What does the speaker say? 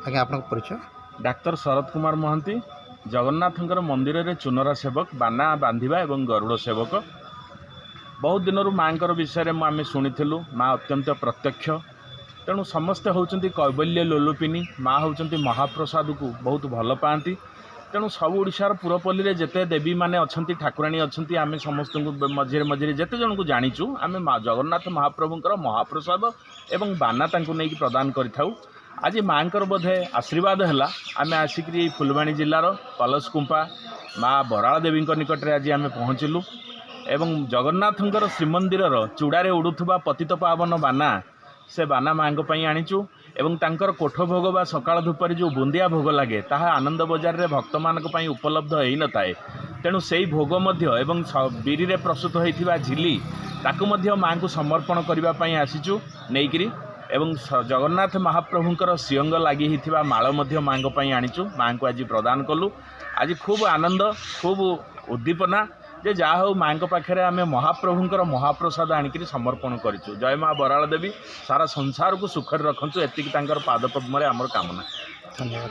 आज्ञा आपन परिचय डाक्तर शरद कुमार महांती जगन्नाथंकर मंदिर रे चुनरा सेवक बाना बांधिबा एवं गरुड़ सेवक। बहुत दिन माँ विषय में आम शुणीलु माँ अत्यंत प्रत्यक्ष तेणु समस्ते होउचंती कैबल्य लोलुपिनी माँ होउचंती महाप्रसाद को बहुत भल पाती। तेणु सब ओडिशार पुरपल्ली रे जेते देवी माने अछंती ठाकुराणी अछंती आम समस्त मझे मझे जेते जन को जानीचु आम जगन्नाथ महाप्रभुंकर महाप्रसाद एवं बाना तांको नेकी प्रदान करिथाउ। आज माँ बोधे आशीर्वाद है आम आसिक फुलवाणी जिलार पलसकुंपा माँ बराल देवी निकट में आज आम पहुँचलु एवं जगन्नाथंकर श्रीमंदिर चूड़ारे उड़ुथुबा पतित पावन बाना से बाना माँ आनीचु एवं तांकर कोठ भोग बा सकाळ धूपर जो बुंदिया भोग लगे ताहा आनंद बजार रे भक्त मानक पई उपलब्ध होई न थाए। तेणु सेई भोग मध्य एवं बिरी रे प्रस्तुत होइथिबा झिली ताकु मध्य माँ को समर्पण करबा पई आसीचु नेइकरी एवं जगन्नाथ महाप्रभुंकर सिंग लगी हिथिबा माळ मध्य माँ पई आनीचु माँ को आज प्रदान कलु। आज खूब आनंद खूब उद्दीपना जे जा हो माँ पाखे आम महाप्रभुंकर महाप्रसाद आनिक समर्पण करूँ। जय माँ बराल देवी सारा संसार को सुखर रखु एति पाद पद्म आमर कामना। धन्यवाद।